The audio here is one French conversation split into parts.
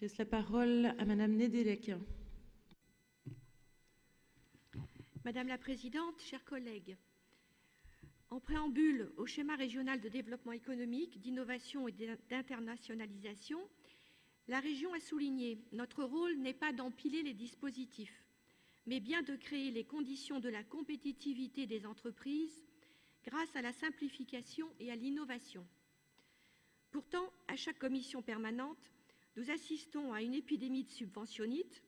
Je laisse la parole à Madame Nédélec. Madame la Présidente, chers collègues, en préambule au schéma régional de développement économique, d'innovation et d'internationalisation, la région a souligné « Notre rôle n'est pas d'empiler les dispositifs, mais bien de créer les conditions de la compétitivité des entreprises grâce à la simplification et à l'innovation ». Pourtant, à chaque commission permanente, nous assistons à une épidémie de subventionnite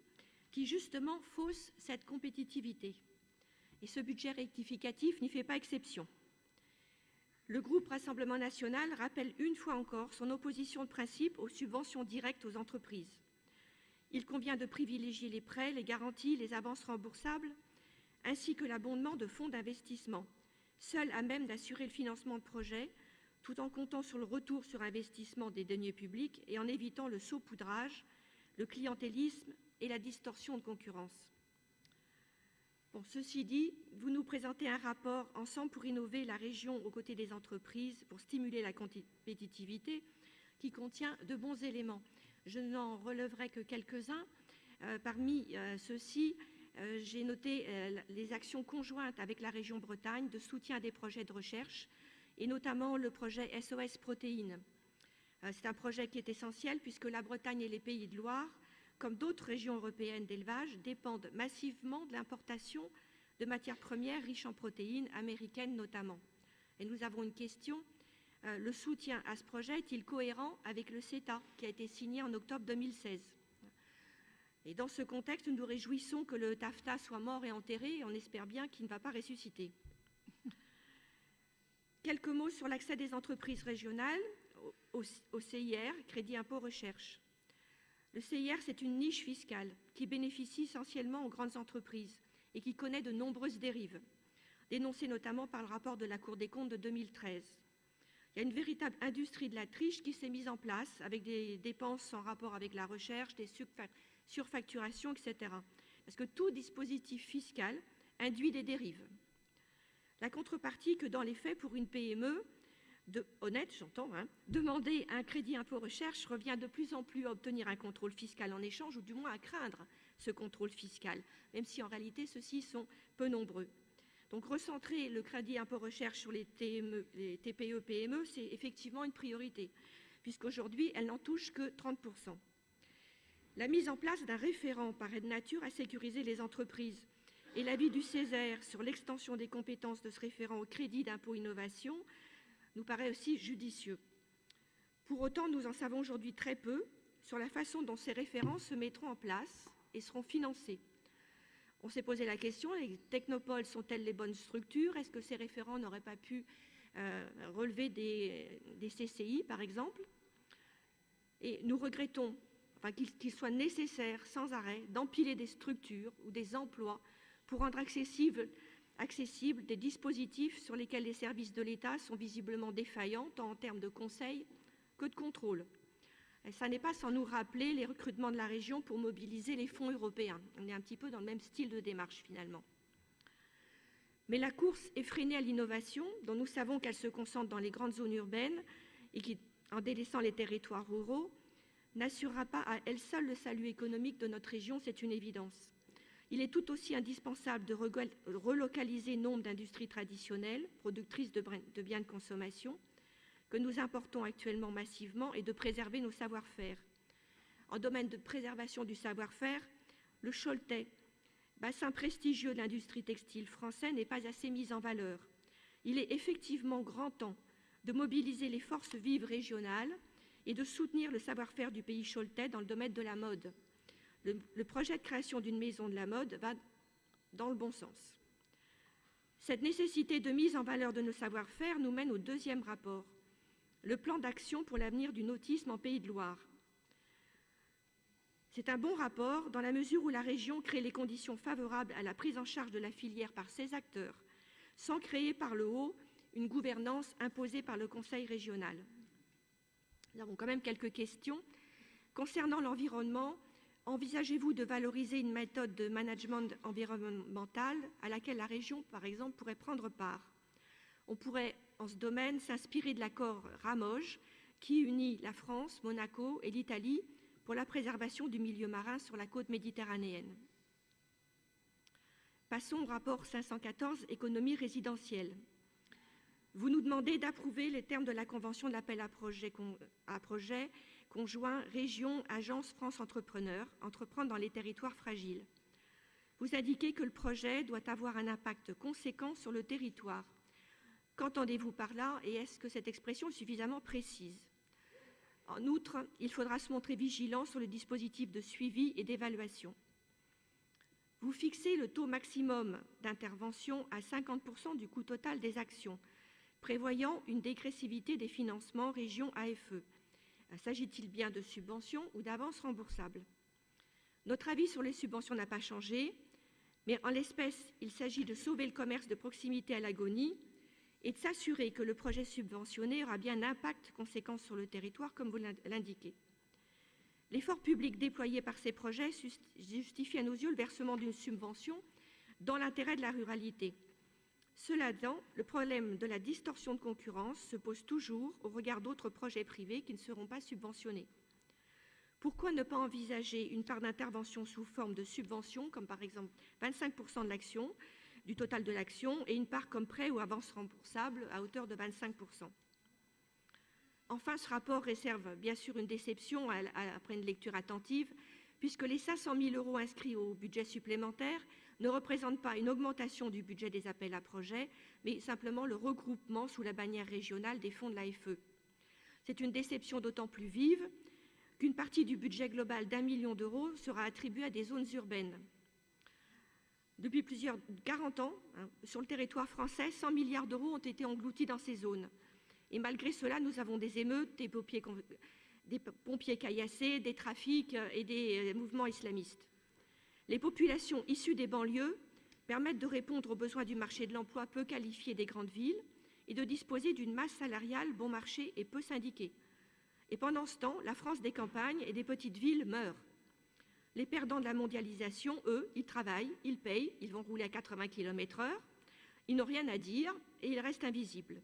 qui, justement, fausse cette compétitivité. Et ce budget rectificatif n'y fait pas exception. Le groupe Rassemblement national rappelle une fois encore son opposition de principe aux subventions directes aux entreprises. Il convient de privilégier les prêts, les garanties, les avances remboursables, ainsi que l'abondement de fonds d'investissement, seuls à même d'assurer le financement de projets, tout en comptant sur le retour sur investissement des deniers publics et en évitant le saupoudrage, le clientélisme et la distorsion de concurrence. Bon, ceci dit, vous nous présentez un rapport « Ensemble pour innover la région aux côtés des entreprises pour stimuler la compétitivité » qui contient de bons éléments. Je n'en releverai que quelques-uns. Parmi ceux-ci, j'ai noté les actions conjointes avec la région Bretagne de soutien à des projets de recherche et notamment le projet SOS Protéines. C'est un projet qui est essentiel puisque la Bretagne et les Pays de Loire, comme d'autres régions européennes d'élevage, dépendent massivement de l'importation de matières premières riches en protéines, américaines notamment. Et nous avons une question. Le soutien à ce projet est-il cohérent avec le CETA qui a été signé en octobre 2016 ? Et dans ce contexte, nous nous réjouissons que le TAFTA soit mort et enterré et on espère bien qu'il ne va pas ressusciter. Quelques mots sur l'accès des entreprises régionales au CIR, Crédit Impôt Recherche. Le CIR, c'est une niche fiscale qui bénéficie essentiellement aux grandes entreprises et qui connaît de nombreuses dérives, dénoncées notamment par le rapport de la Cour des comptes de 2013. Il y a une véritable industrie de la triche qui s'est mise en place avec des dépenses sans rapport avec la recherche, des surfacturations, etc. Parce que tout dispositif fiscal induit des dérives. La contrepartie que dans les faits, pour une PME, honnête, j'entends, demander un crédit impôt recherche revient de plus en plus à obtenir un contrôle fiscal en échange, ou du moins à craindre ce contrôle fiscal, même si en réalité ceux-ci sont peu nombreux. Donc recentrer le crédit impôt recherche sur les TPE-PME, c'est effectivement une priorité, puisqu'aujourd'hui, elles n'en touchent que 30%. La mise en place d'un référent paraît de nature à sécuriser les entreprises, et l'avis du Césaire sur l'extension des compétences de ce référent au crédit d'impôt innovation nous paraît aussi judicieux. Pour autant, nous en savons aujourd'hui très peu sur la façon dont ces référents se mettront en place et seront financés. On s'est posé la question, les technopoles sont-elles les bonnes structures? Est-ce que ces référents n'auraient pas pu relever des CCI, par exemple? Et nous regrettons qu'il soit nécessaire, sans arrêt, d'empiler des structures ou des emplois pour rendre accessibles des dispositifs sur lesquels les services de l'État sont visiblement défaillants, tant en termes de conseil que de contrôle. Et ça n'est pas sans nous rappeler les recrutements de la région pour mobiliser les fonds européens. On est un petit peu dans le même style de démarche, finalement. Mais la course effrénée à l'innovation, dont nous savons qu'elle se concentre dans les grandes zones urbaines et qui, en délaissant les territoires ruraux, n'assurera pas à elle seule le salut économique de notre région, c'est une évidence. Il est tout aussi indispensable de relocaliser nombre d'industries traditionnelles, productrices de biens de consommation, que nous importons actuellement massivement, et de préserver nos savoir-faire. En domaine de préservation du savoir-faire, le Choletais, bassin prestigieux de l'industrie textile français, n'est pas assez mis en valeur. Il est effectivement grand temps de mobiliser les forces vives régionales et de soutenir le savoir-faire du pays choletais dans le domaine de la mode. Le projet de création d'une maison de la mode va dans le bon sens. Cette nécessité de mise en valeur de nos savoir-faire nous mène au deuxième rapport, le plan d'action pour l'avenir du nautisme en Pays de Loire. C'est un bon rapport dans la mesure où la région crée les conditions favorables à la prise en charge de la filière par ses acteurs, sans créer par le haut une gouvernance imposée par le Conseil régional. Nous avons quand même quelques questions. Concernant l'environnement, envisagez-vous de valoriser une méthode de management environnemental à laquelle la région, par exemple, pourrait prendre part? On pourrait, en ce domaine, s'inspirer de l'accord Ramoge qui unit la France, Monaco et l'Italie pour la préservation du milieu marin sur la côte méditerranéenne. Passons au rapport 514, économie résidentielle. Vous nous demandez d'approuver les termes de la convention de l'appel à projet conjoint Région, Agence France Entrepreneur, entreprendre dans les territoires fragiles. Vous indiquez que le projet doit avoir un impact conséquent sur le territoire. Qu'entendez-vous par là et est-ce que cette expression est suffisamment précise? En outre, il faudra se montrer vigilant sur le dispositif de suivi et d'évaluation. Vous fixez le taux maximum d'intervention à 50% du coût total des actions, prévoyant une dégressivité des financements région AFE. S'agit-il bien de subventions ou d'avances remboursables? Notre avis sur les subventions n'a pas changé, mais en l'espèce, il s'agit de sauver le commerce de proximité à l'agonie et de s'assurer que le projet subventionné aura bien un impact conséquent sur le territoire, comme vous l'indiquez. L'effort public déployé par ces projets justifie à nos yeux le versement d'une subvention dans l'intérêt de la ruralité. Cela étant, le problème de la distorsion de concurrence se pose toujours au regard d'autres projets privés qui ne seront pas subventionnés. Pourquoi ne pas envisager une part d'intervention sous forme de subvention, comme par exemple 25% de l'action, du total de l'action, et une part comme prêt ou avance remboursable à hauteur de 25%. Enfin, ce rapport réserve bien sûr une déception après une lecture attentive, puisque les 500 000 € inscrits au budget supplémentaire ne représentent pas une augmentation du budget des appels à projets, mais simplement le regroupement sous la bannière régionale des fonds de l'AFE. C'est une déception d'autant plus vive qu'une partie du budget global d'1 million d'euros sera attribuée à des zones urbaines. Depuis 40 ans, sur le territoire français, 100 milliards d'euros ont été engloutis dans ces zones. Et malgré cela, nous avons des émeutes, des pompiers caillassés, des trafics et des mouvements islamistes. Les populations issues des banlieues permettent de répondre aux besoins du marché de l'emploi peu qualifié des grandes villes et de disposer d'une masse salariale bon marché et peu syndiquée. Et pendant ce temps, la France des campagnes et des petites villes meurt. Les perdants de la mondialisation, eux, ils travaillent, ils payent, ils vont rouler à 80 km/h, ils n'ont rien à dire et ils restent invisibles.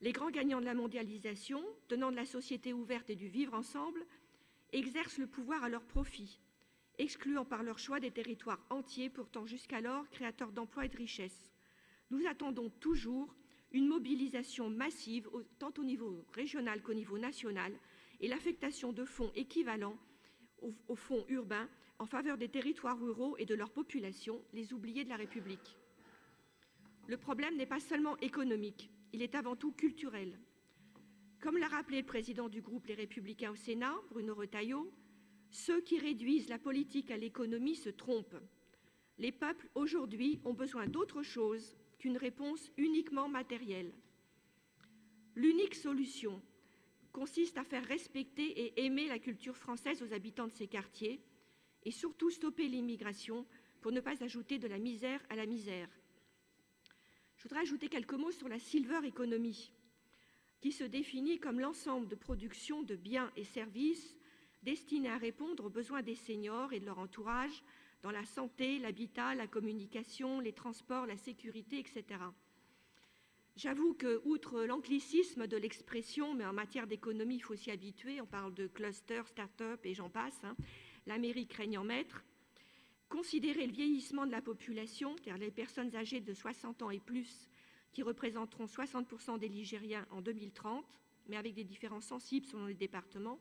Les grands gagnants de la mondialisation, tenants de la société ouverte et du vivre ensemble, exercent le pouvoir à leur profit, excluant par leur choix des territoires entiers, pourtant jusqu'alors créateurs d'emplois et de richesses. Nous attendons toujours une mobilisation massive, tant au niveau régional qu'au niveau national, et l'affectation de fonds équivalents aux fonds urbains en faveur des territoires ruraux et de leur population, les oubliés de la République. Le problème n'est pas seulement économique, il est avant tout culturel. Comme l'a rappelé le président du groupe Les Républicains au Sénat, Bruno Retailleau, ceux qui réduisent la politique à l'économie se trompent. Les peuples, aujourd'hui, ont besoin d'autre chose qu'une réponse uniquement matérielle. L'unique solution consiste à faire respecter et aimer la culture française aux habitants de ces quartiers et surtout stopper l'immigration pour ne pas ajouter de la misère à la misère. Je voudrais ajouter quelques mots sur la silver economy, qui se définit comme l'ensemble de production de biens et services destinés à répondre aux besoins des seniors et de leur entourage dans la santé, l'habitat, la communication, les transports, la sécurité, etc. J'avoue que, outre l'anglicisme de l'expression, mais en matière d'économie, il faut s'y habituer, on parle de cluster, start-up et j'en passe, l'Amérique règne en maître. Considérer le vieillissement de la population, c'est-à-dire les personnes âgées de 60 ans et plus, qui représenteront 60% des Ligériens en 2030, mais avec des différences sensibles selon les départements,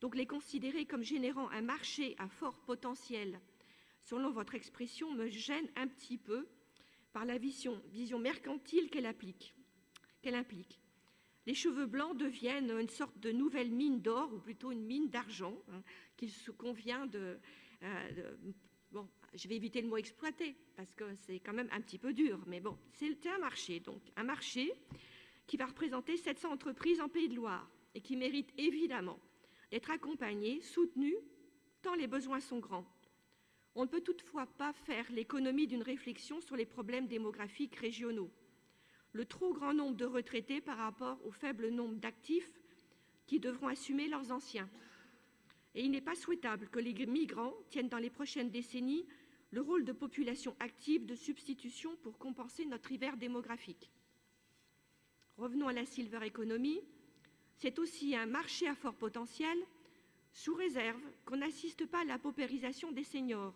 donc les considérer comme générant un marché à fort potentiel, selon votre expression, me gêne un petit peu par la vision mercantile qu'elle implique. Les cheveux blancs deviennent une sorte de nouvelle mine d'or, ou plutôt une mine d'argent, qu'il se convient bon, je vais éviter le mot exploiter, parce que c'est quand même un petit peu dur, mais bon, c'est un marché, donc un marché qui va représenter 700 entreprises en Pays de Loire et qui mérite évidemment d'être accompagné, soutenu, tant les besoins sont grands. On ne peut toutefois pas faire l'économie d'une réflexion sur les problèmes démographiques régionaux. Le trop grand nombre de retraités par rapport au faible nombre d'actifs qui devront assumer leurs anciens. Et il n'est pas souhaitable que les migrants tiennent dans les prochaines décennies le rôle de population active de substitution pour compenser notre hiver démographique. Revenons à la silver economy. C'est aussi un marché à fort potentiel, sous réserve qu'on n'assiste pas à la paupérisation des seniors.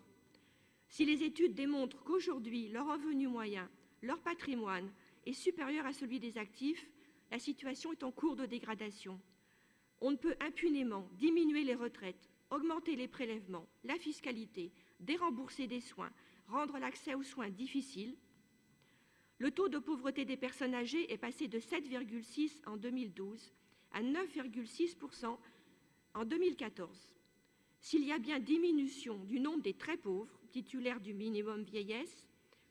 Si les études démontrent qu'aujourd'hui, leur revenu moyen, leur patrimoine est supérieur à celui des actifs, la situation est en cours de dégradation. On ne peut impunément diminuer les retraites, augmenter les prélèvements, la fiscalité, dérembourser des soins, rendre l'accès aux soins difficile. Le taux de pauvreté des personnes âgées est passé de 7,6 en 2012 à 9,6% en 2014. S'il y a bien diminution du nombre des très pauvres, titulaires du minimum vieillesse,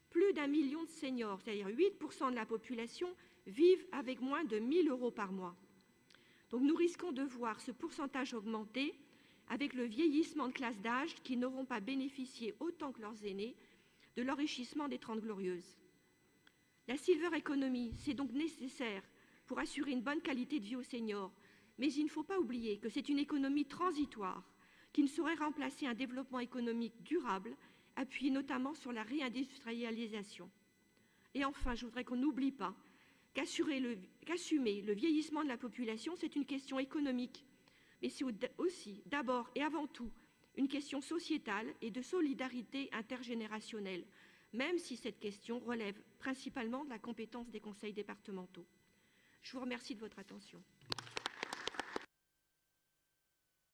plus d'1 million de seniors, c'est-à-dire 8% de la population, vivent avec moins de 1 000 € par mois. Donc nous risquons de voir ce pourcentage augmenter avec le vieillissement de classes d'âge qui n'auront pas bénéficié autant que leurs aînés de l'enrichissement des 30 Glorieuses. La silver economy, c'est donc nécessaire pour assurer une bonne qualité de vie aux seniors, mais il ne faut pas oublier que c'est une économie transitoire qui ne saurait remplacer un développement économique durable, appuyé notamment sur la réindustrialisation. Et enfin, je voudrais qu'on n'oublie pas qu'assumer le vieillissement de la population, c'est une question économique, mais c'est aussi, d'abord et avant tout, une question sociétale et de solidarité intergénérationnelle, même si cette question relève principalement de la compétence des conseils départementaux. Je vous remercie de votre attention.